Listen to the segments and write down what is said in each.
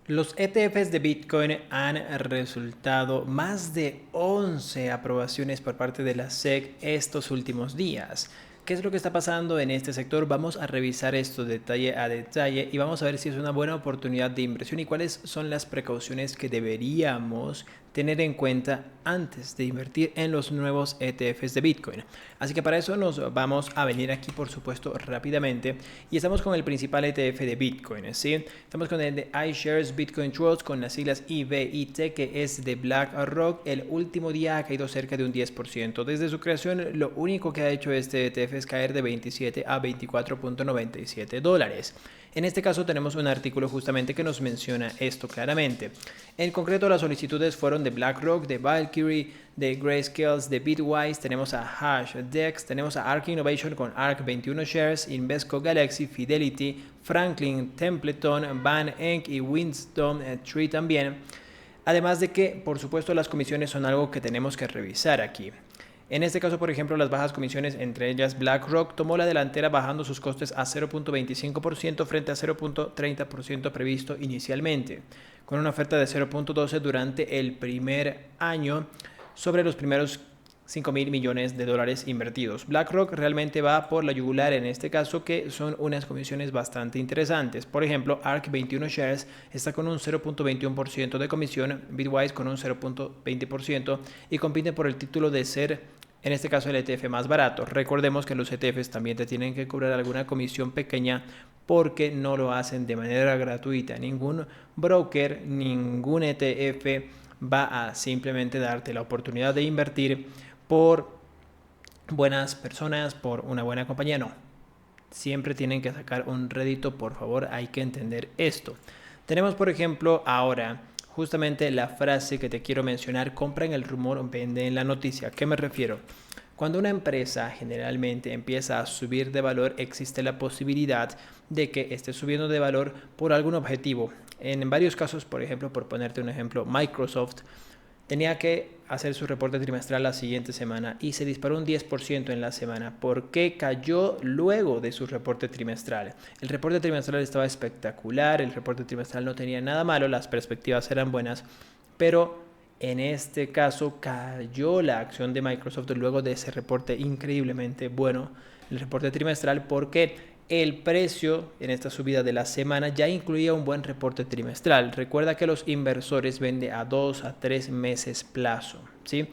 Los ETFs de Bitcoin han resultado más de 11 aprobaciones por parte de la SEC estos últimos días. ¿Qué es lo que está pasando en este sector? Vamos a revisar esto detalle a detalle y vamos a ver si es una buena oportunidad de inversión y cuáles son las precauciones que deberíamos tener en cuenta antes de invertir en los nuevos ETFs de Bitcoin. Así que para eso nos vamos a venir aquí, por supuesto, rápidamente. Y estamos con el principal ETF de Bitcoin, ¿sí? Estamos con el de iShares Bitcoin Trust con las siglas IBIT, que es de BlackRock. El último día ha caído cerca de un 10%. Desde su creación, lo único que ha hecho este ETF es caer de 27 a 24.97 dólares. En este caso tenemos un artículo justamente que nos menciona esto claramente. En concreto, las solicitudes fueron de BlackRock, de Valkyrie, de Grayscale, de Bitwise, tenemos a HashDex, tenemos a ARK Innovation con ARK 21 Shares, Invesco Galaxy, Fidelity, Franklin Templeton, Van Enck y Winston Tree también. Además de que, por supuesto, las comisiones son algo que tenemos que revisar aquí. En este caso, por ejemplo, las bajas comisiones, entre ellas BlackRock, tomó la delantera bajando sus costes a 0.25% frente a 0.30% previsto inicialmente, con una oferta de 0.12 durante el primer año sobre los primeros 5.000 millones de dólares invertidos. BlackRock realmente va por la yugular en este caso, que son unas comisiones bastante interesantes. Por ejemplo, ARK 21 Shares está con un 0.21% de comisión, Bitwise con un 0.20% y compite por el título de ser, en este caso, el ETF más barato. Recordemos que los ETFs también te tienen que cobrar alguna comisión pequeña porque no lo hacen de manera gratuita. Ningún broker, ningún ETF va a simplemente darte la oportunidad de invertir por buenas personas, por una buena compañía. No, siempre tienen que sacar un rédito, por favor, hay que entender esto. Tenemos, por ejemplo, ahora justamente la frase que te quiero mencionar: compra en el rumor, vende en la noticia. ¿A qué me refiero? Cuando una empresa generalmente empieza a subir de valor, existe la posibilidad de que esté subiendo de valor por algún objetivo. En varios casos, por ejemplo, por ponerte un ejemplo, Microsoft tenía que hacer su reporte trimestral la siguiente semana y se disparó un 10% en la semana. ¿Por qué cayó luego de su reporte trimestral? El reporte trimestral estaba espectacular, el reporte trimestral no tenía nada malo, las perspectivas eran buenas, pero en este caso cayó la acción de Microsoft luego de ese reporte increíblemente bueno, el reporte trimestral, porque el precio en esta subida de la semana ya incluía un buen reporte trimestral. Recuerda que los inversores venden a 2 a 3 meses plazo, ¿sí?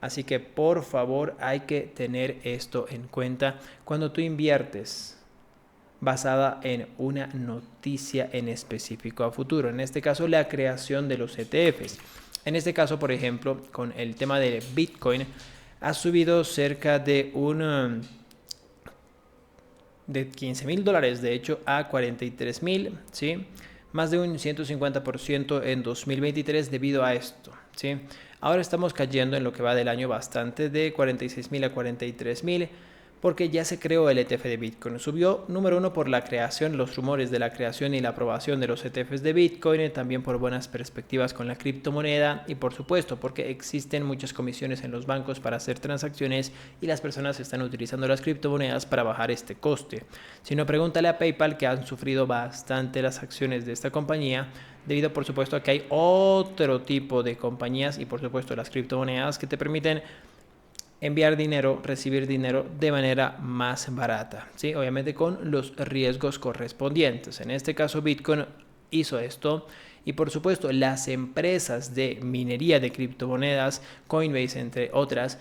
Así que por favor hay que tener esto en cuenta cuando tú inviertes basada en una noticia en específico a futuro. En este caso, la creación de los ETFs. En este caso, por ejemplo, con el tema de Bitcoin, ha subido cerca de de 15.000 dólares, de hecho, a 43.000, ¿sí? Más de un 150% en 2023 debido a esto, ¿sí? Ahora estamos cayendo en lo que va del año bastante, de 46.000 a 43.000, porque ya se creó el ETF de Bitcoin. Subió, número uno, por la creación, los rumores de la creación y la aprobación de los ETFs de Bitcoin, también por buenas perspectivas con la criptomoneda y, por supuesto, porque existen muchas comisiones en los bancos para hacer transacciones y las personas están utilizando las criptomonedas para bajar este coste. Si no, pregúntale a PayPal, que han sufrido bastante las acciones de esta compañía, debido, por supuesto, a que hay otro tipo de compañías y, por supuesto, las criptomonedas que te permiten enviar dinero, recibir dinero de manera más barata, ¿sí? Obviamente con los riesgos correspondientes. En este caso, Bitcoin hizo esto y, por supuesto, las empresas de minería de criptomonedas, Coinbase entre otras,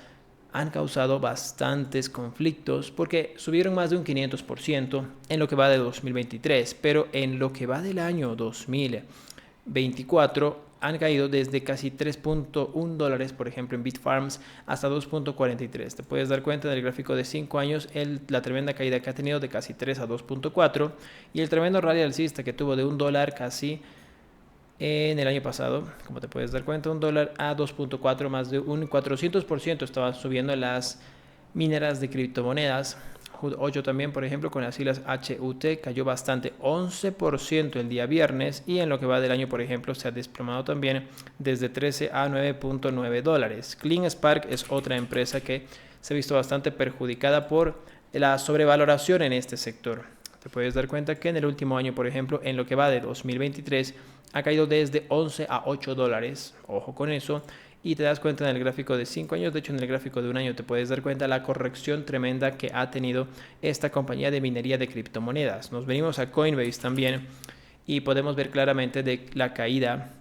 han causado bastantes conflictos porque subieron más de un 500% en lo que va de 2023, pero en lo que va del año 2024 han caído desde casi 3.1 dólares, por ejemplo, en Bitfarms, hasta 2.43. Te puedes dar cuenta del gráfico de 5 años, la tremenda caída que ha tenido de casi 3 a 2.4 y el tremendo rally alcista que tuvo de $1 casi en el año pasado. Como te puedes dar cuenta, $1 a 2.4, más de un 400% estaban subiendo las mineras de criptomonedas. HUD-8 también, por ejemplo, con las siglas HUT, cayó bastante, 11% el día viernes, y en lo que va del año, por ejemplo, se ha desplomado también desde 13 a 9.9 dólares. CleanSpark es otra empresa que se ha visto bastante perjudicada por la sobrevaloración en este sector. Te puedes dar cuenta que en el último año, por ejemplo, en lo que va de 2023, ha caído desde 11 a 8 dólares. Ojo con eso. Y te das cuenta en el gráfico de 5 años, de hecho en el gráfico de un año te puedes dar cuenta la corrección tremenda que ha tenido esta compañía de minería de criptomonedas. Nos venimos a Coinbase también y podemos ver claramente de la caída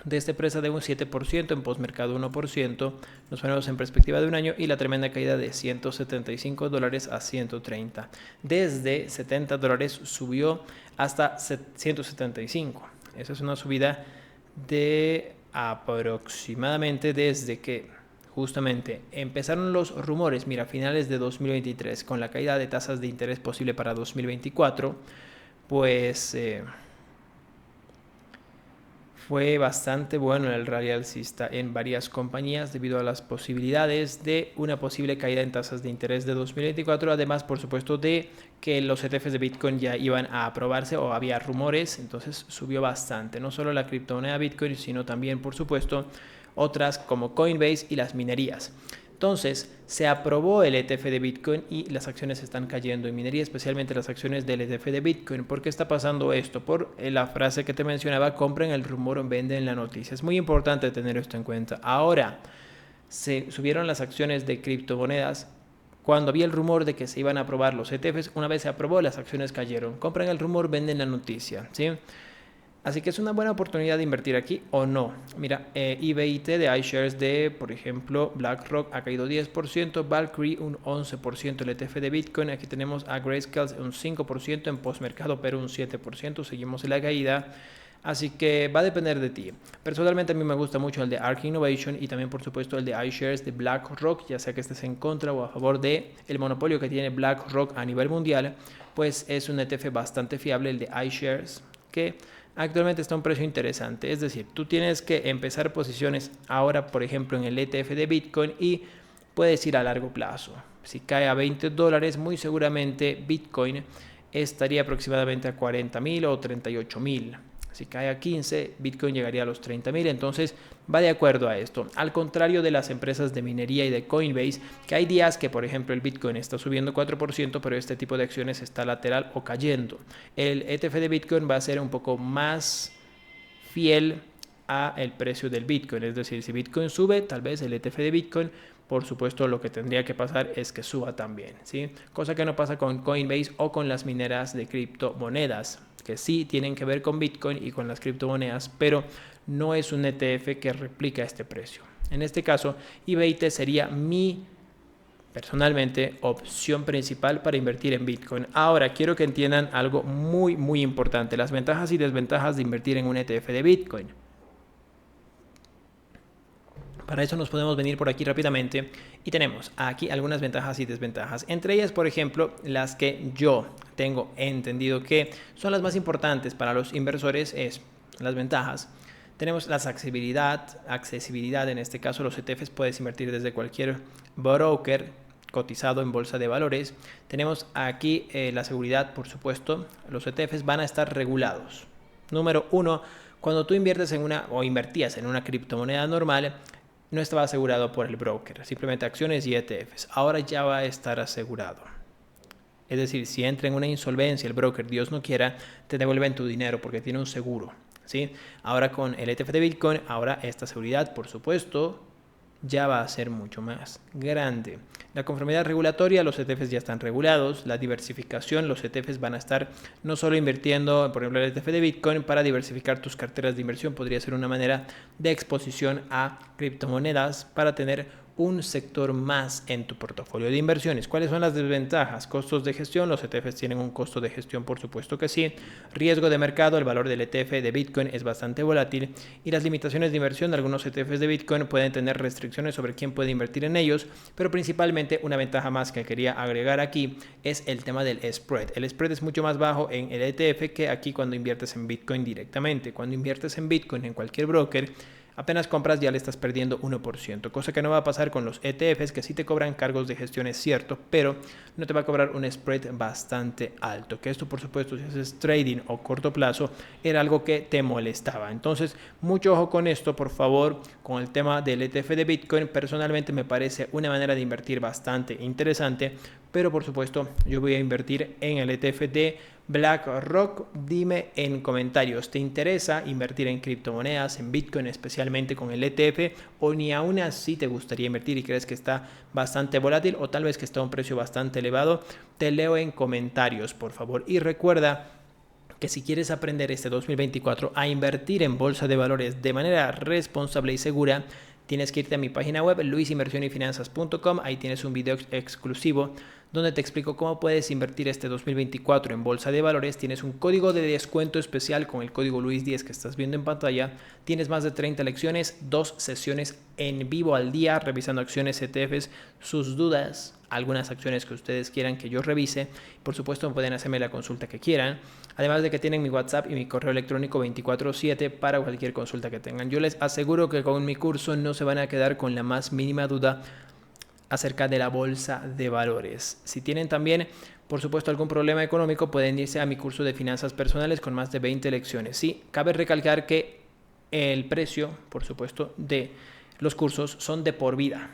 de esta empresa de un 7%, en postmercado 1%, nos ponemos en perspectiva de un año y la tremenda caída de 175 dólares a 130. Desde 70 dólares subió hasta 175. Esa es una subida de aproximadamente desde que justamente empezaron los rumores, mira, a finales de 2023, con la caída de tasas de interés posible para 2024, pues fue bastante bueno el rally alcista en varias compañías debido a las posibilidades de una posible caída en tasas de interés de 2024, además por supuesto de que los ETFs de Bitcoin ya iban a aprobarse o había rumores, entonces subió bastante, no solo la criptomoneda Bitcoin, sino también por supuesto otras como Coinbase y las minerías. Entonces, se aprobó el ETF de Bitcoin y las acciones están cayendo en minería, especialmente las acciones del ETF de Bitcoin. ¿Por qué está pasando esto? Por la frase que te mencionaba, compren el rumor o venden la noticia. Es muy importante tener esto en cuenta. Ahora, se subieron las acciones de criptomonedas cuando había el rumor de que se iban a aprobar los ETFs. Una vez se aprobó, las acciones cayeron. Compren el rumor, venden la noticia, ¿sí? Así que es una buena oportunidad de invertir aquí o no. Mira, IBIT de iShares de, por ejemplo, BlackRock ha caído 10%, Valkyrie un 11%, el ETF de Bitcoin. Aquí tenemos a Grayscale un 5%, en postmercado pero un 7%, seguimos en la caída. Así que va a depender de ti. Personalmente a mí me gusta mucho el de ARK Innovation y también por supuesto el de iShares de BlackRock, ya sea que estés en contra o a favor de el monopolio que tiene BlackRock a nivel mundial, pues es un ETF bastante fiable el de iShares que actualmente está a un precio interesante. Es decir, tú tienes que empezar posiciones ahora, por ejemplo, en el ETF de Bitcoin y puedes ir a largo plazo. Si cae a 20 dólares, muy seguramente Bitcoin estaría aproximadamente a 40.000 o 38.000. Si cae a 15, Bitcoin llegaría a los 30.000. Entonces va de acuerdo a esto. Al contrario de las empresas de minería y de Coinbase, que hay días que, por ejemplo, el Bitcoin está subiendo 4%, pero este tipo de acciones está lateral o cayendo. El ETF de Bitcoin va a ser un poco más fiel a el precio del Bitcoin. Es decir, si Bitcoin sube, tal vez el ETF de Bitcoin, por supuesto, lo que tendría que pasar es que suba también, ¿sí? Cosa que no pasa con Coinbase o con las mineras de criptomonedas, que sí tienen que ver con Bitcoin y con las criptomonedas, pero no es un ETF que replica este precio. En este caso, IBIT sería mi, personalmente, opción principal para invertir en Bitcoin. Ahora, quiero que entiendan algo muy importante, las ventajas y desventajas de invertir en un ETF de Bitcoin. Para eso nos podemos venir por aquí rápidamente y tenemos aquí algunas ventajas y desventajas. Entre ellas, por ejemplo, las que yo tengo entendido que son las más importantes para los inversores es las ventajas. Tenemos la accesibilidad, en este caso los ETFs puedes invertir desde cualquier broker cotizado en bolsa de valores. Tenemos aquí la seguridad, por supuesto, los ETFs van a estar regulados. Número uno, cuando tú inviertes en una o invertías en una criptomoneda normal, no estaba asegurado por el broker, simplemente acciones y ETFs. Ahora ya va a estar asegurado. Es decir, si entra en una insolvencia el broker, Dios no quiera, te devuelven tu dinero porque tiene un seguro, ¿sí? Ahora con el ETF de Bitcoin, ahora esta seguridad, por supuesto, ya va a ser mucho más grande. La conformidad regulatoria, los ETFs ya están regulados. La diversificación, los ETFs van a estar no solo invirtiendo, por ejemplo, el ETF de Bitcoin, para diversificar tus carteras de inversión. Podría ser una manera de exposición a criptomonedas para tener un sector más en tu portafolio de inversiones. ¿Cuáles son las desventajas? Costos de gestión. Los ETFs tienen un costo de gestión, por supuesto que sí. Riesgo de mercado. El valor del ETF de Bitcoin es bastante volátil y las limitaciones de inversión de algunos ETFs de Bitcoin pueden tener restricciones sobre quién puede invertir en ellos, pero principalmente una ventaja más que quería agregar aquí es el tema del spread. El spread es mucho más bajo en el ETF que aquí cuando inviertes en Bitcoin directamente. Cuando inviertes en Bitcoin en cualquier broker, apenas compras ya le estás perdiendo 1%, cosa que no va a pasar con los ETFs, que sí te cobran cargos de gestión, es cierto, pero no te va a cobrar un spread bastante alto, que esto por supuesto si haces trading o corto plazo era algo que te molestaba. Entonces mucho ojo con esto, por favor, con el tema del ETF de Bitcoin. Personalmente me parece una manera de invertir bastante interesante, pero por supuesto yo voy a invertir en el ETF de BlackRock. Dime en comentarios, ¿te interesa invertir en criptomonedas, en Bitcoin especialmente con el ETF, o ni aún así te gustaría invertir y crees que está bastante volátil o tal vez que está a un precio bastante elevado? Te leo en comentarios, por favor. Y recuerda que si quieres aprender este 2024 a invertir en bolsa de valores de manera responsable y segura, tienes que irte a mi página web luisinversionefinanzas.com. Ahí tienes un video exclusivo donde te explico cómo puedes invertir este 2024 en bolsa de valores. Tienes un código de descuento especial con el código Luis10 que estás viendo en pantalla. Tienes más de 30 lecciones, 2 sesiones en vivo al día revisando acciones, ETFs, sus dudas, algunas acciones que ustedes quieran que yo revise. Por supuesto pueden hacerme la consulta que quieran. Además de que tienen mi WhatsApp y mi correo electrónico 24/7 para cualquier consulta que tengan. Yo les aseguro que con mi curso no se van a quedar con la más mínima duda acerca de la bolsa de valores. Si tienen también, por supuesto, algún problema económico, pueden irse a mi curso de finanzas personales con más de 20 lecciones. Sí, cabe recalcar que el precio, por supuesto, de los cursos son de por vida.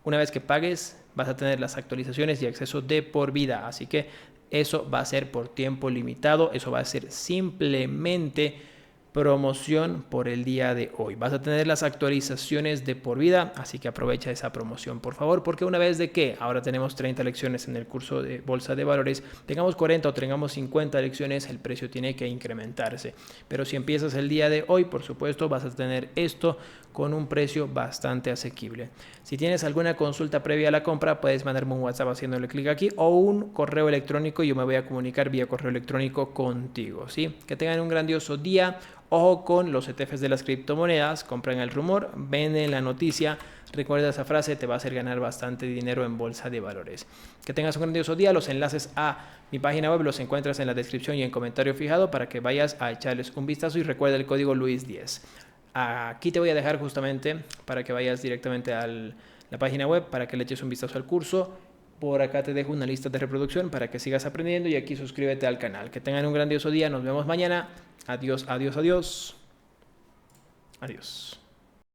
Una vez que pagues, vas a tener las actualizaciones y acceso de por vida. Así que eso va a ser por tiempo limitado. Eso va a ser simplemente promoción por el día de hoy. Vas a tener las actualizaciones de por vida, así que aprovecha esa promoción, por favor, porque una vez de que ahora tenemos 30 lecciones en el curso de bolsa de valores, tengamos 40 o tengamos 50 lecciones, el precio tiene que incrementarse. Pero si empiezas el día de hoy, por supuesto, vas a tener esto con un precio bastante asequible. Si tienes alguna consulta previa a la compra, puedes mandarme un WhatsApp haciéndole clic aquí o un correo electrónico y yo me voy a comunicar vía correo electrónico contigo, ¿sí? Que tengan un grandioso día. Ojo con los ETFs de las criptomonedas, compran el rumor, venden la noticia. Recuerda esa frase, te va a hacer ganar bastante dinero en bolsa de valores. Que tengas un grandioso día. Los enlaces a mi página web los encuentras en la descripción y en comentario fijado para que vayas a echarles un vistazo y recuerda el código Luis10. Aquí te voy a dejar justamente para que vayas directamente a la página web para que le eches un vistazo al curso. Por acá te dejo una lista de reproducción para que sigas aprendiendo y aquí suscríbete al canal. Que tengan un grandioso día. Nos vemos mañana. Adiós, adiós, adiós. Adiós.